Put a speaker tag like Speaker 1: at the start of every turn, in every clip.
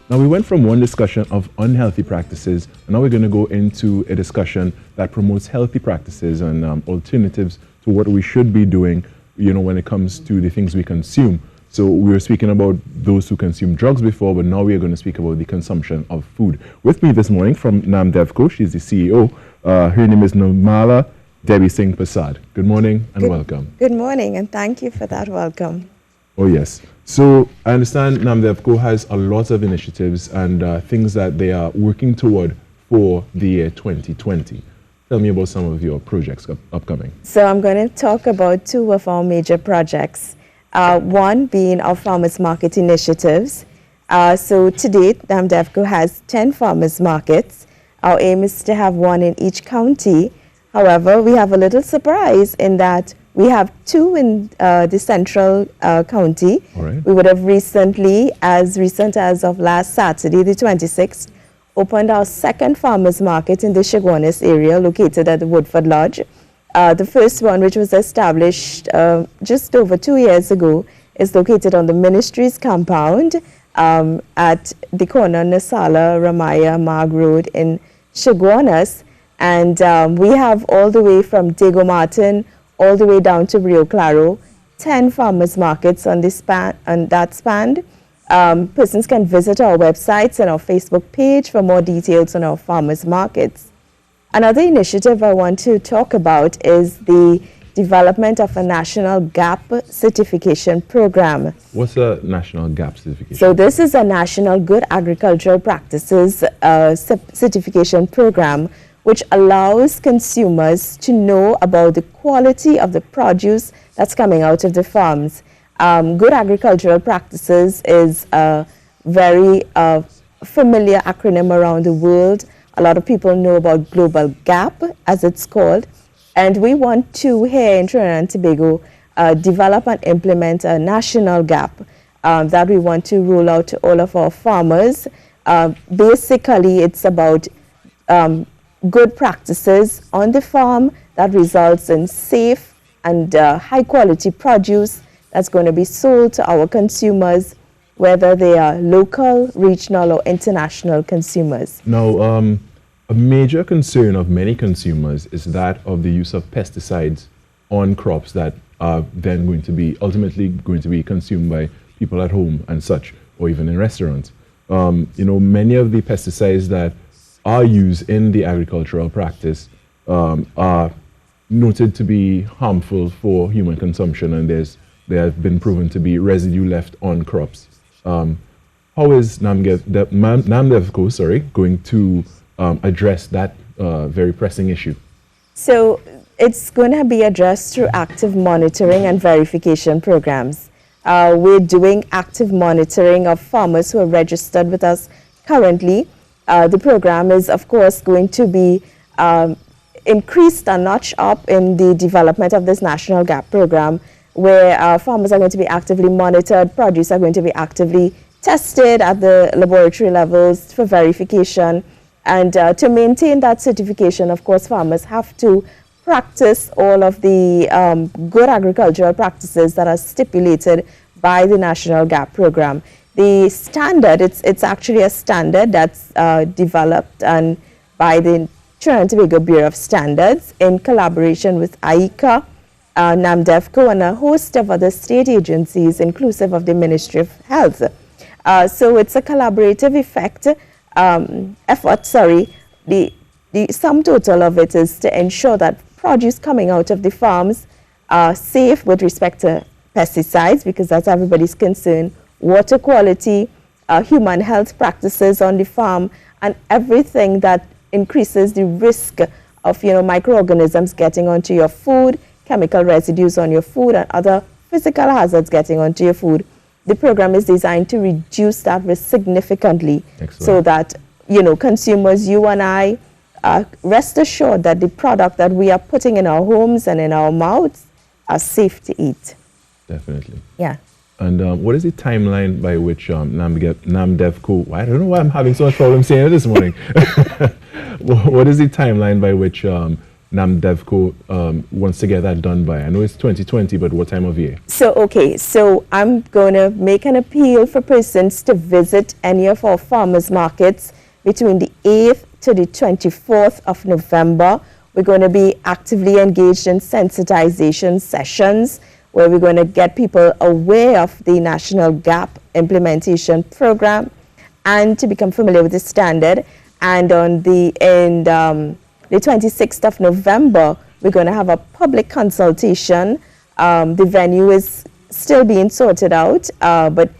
Speaker 1: Now, we went from one discussion of unhealthy practices, and now we're going to go into a discussion that promotes healthy practices and alternatives to what we should be doing, when it comes to the things we consume. So we were speaking about those who consume drugs before, but now we are going to speak about the consumption of food. With me this morning from NAMDEVCO, she's the CEO. Her name is Namala Devi Singh Prasad. Good morning and welcome.
Speaker 2: Good morning, and thank you for that welcome.
Speaker 1: Oh, yes. So I understand NAMDEVCO has a lot of initiatives and things that they are working toward for the year 2020. Tell me about some of your projects upcoming.
Speaker 2: So I'm going to talk about two of our major projects. One being our farmers market initiatives. So to date, NAMDEVCO has 10 farmers markets. Our aim is to have one in each county. However, we have a little surprise in that we have two in the central county.
Speaker 1: All right.
Speaker 2: We would have recently, as recent as of last Saturday, the 26th, opened our second farmers market in the Chaguanas area, located at the Woodford Lodge. The first one, which was established just over 2 years ago, is located on the ministry's compound at the corner Nasala Ramaya Mag Road in Chaguanas. And we have all the way from Diego Martin all the way down to Rio Claro, 10 farmers markets on that span. Persons can visit our websites and our Facebook page for more details on our farmers markets. Another initiative I want to talk about is the development of a national GAP certification program.
Speaker 1: What's a national GAP certification?
Speaker 2: So this is a national good agricultural practices certification program, which allows consumers to know about the quality of the produce that's coming out of the farms. Good agricultural practices is a very familiar acronym around the world. A lot of people know about Global GAP, as it's called. And we want to, here in Trinidad and Tobago, develop and implement a national GAP that we want to roll out to all of our farmers. Basically, it's about good practices on the farm that results in safe and high quality produce that's going to be sold to our consumers, whether they are local, regional, or international consumers.
Speaker 1: Now, a major concern of many consumers is that of the use of pesticides on crops that are then ultimately going to be consumed by people at home and such, or even in restaurants. Many of the pesticides that are used in the agricultural practice are noted to be harmful for human consumption, and they have been proven to be residue left on crops. How is NAMDEVCO going to address that very pressing issue?
Speaker 2: So it's going to be addressed through active monitoring and verification programs. We're doing active monitoring of farmers who are registered with us currently. The program is, of course, going to be increased a notch up in the development of this national GAP program, where farmers are going to be actively monitored, produce are going to be actively tested at the laboratory levels for verification. And to maintain that certification, of course, farmers have to practice all of the good agricultural practices that are stipulated by the National GAP program. The standard, it's actually a standard that's developed and by the Trinidad and Tobago Bureau of Standards in collaboration with IECA, NAMDEVCO, and a host of other state agencies, inclusive of the Ministry of Health. So it's a collaborative effort. The sum total of it is to ensure that produce coming out of the farms are safe with respect to pesticides, because that's everybody's concern, water quality, human health practices on the farm, and everything that increases the risk of microorganisms getting onto your food, chemical residues on your food, and other physical hazards getting onto your food. The program is designed to reduce that risk significantly.
Speaker 1: Excellent.
Speaker 2: So that consumers, you and I, rest assured that the product that we are putting in our homes and in our mouths are safe to eat.
Speaker 1: Definitely.
Speaker 2: Yeah.
Speaker 1: And what is the timeline by which NAMDEVCO, I don't know why I'm having so much problem saying it this morning. What is the timeline by which NAMDEVCO wants to get that done by? I know it's 2020, but what time of year?
Speaker 2: So, okay, so I'm going to make an appeal for persons to visit any of our farmers markets between the 8th to the 24th of November. We're going to be actively engaged in sensitization sessions where we're going to get people aware of the National GAP implementation program and to become familiar with the standard. And on the 26th of November, we're going to have a public consultation. The venue is still being sorted out, but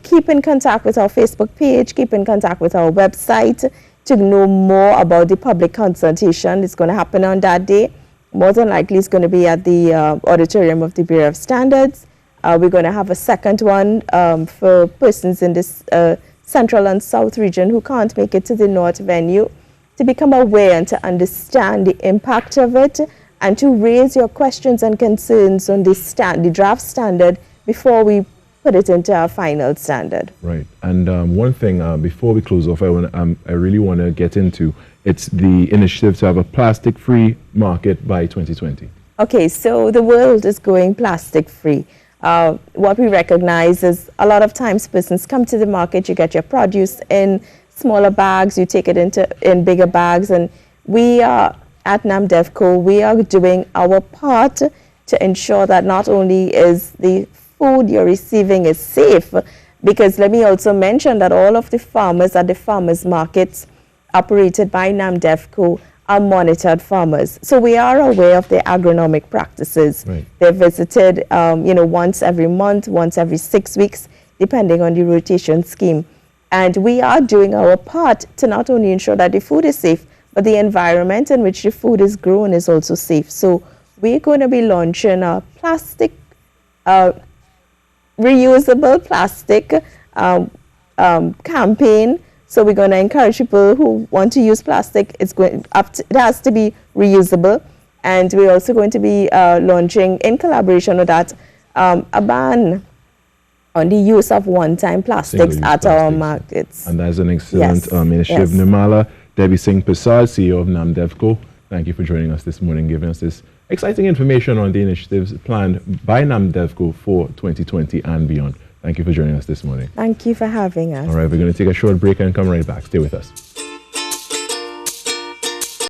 Speaker 2: keep in contact with our Facebook page, keep in contact with our website to know more about the public consultation. It's going to happen on that day. More than likely, it's going to be at the auditorium of the Bureau of Standards. We're going to have a second one for persons in this Central and South region who can't make it to the North venue, to become aware and to understand the impact of it and to raise your questions and concerns on the draft standard before we put it into our final standard.
Speaker 1: Right. And one thing before we close off, I really want to get into, it's the initiative to have a plastic-free market by 2020.
Speaker 2: Okay, so the world is going plastic-free. What we recognize is a lot of times persons come to the market, you get your produce in smaller bags, you take it in bigger bags, and we are at NAMDEVCO, we are doing our part to ensure that not only is the food you're receiving is safe, because let me also mention that all of the farmers at the farmers markets operated by NAMDEVCO are monitored farmers. So we are aware of their agronomic practices.
Speaker 1: Right.
Speaker 2: They're visited once every month, once every 6 weeks, depending on the rotation scheme. And we are doing our part to not only ensure that the food is safe, but the environment in which the food is grown is also safe. So we're going to be launching a plastic, reusable plastic campaign. So we're going to encourage people who want to use plastic. It has to be reusable. And we're also going to be launching, in collaboration with that, a ban on the use of one-time plastics at our markets.
Speaker 1: And that's an excellent initiative.
Speaker 2: Yes.
Speaker 1: Nirmala Devi Singh Prasad, CEO of NAMDEVCO, thank you for joining us this morning, giving us this exciting information on the initiatives planned by NAMDEVCO for 2020 and beyond. Thank you for joining us this morning.
Speaker 2: Thank you for having us.
Speaker 1: All right, we're going to take a short break and come right back. Stay with us.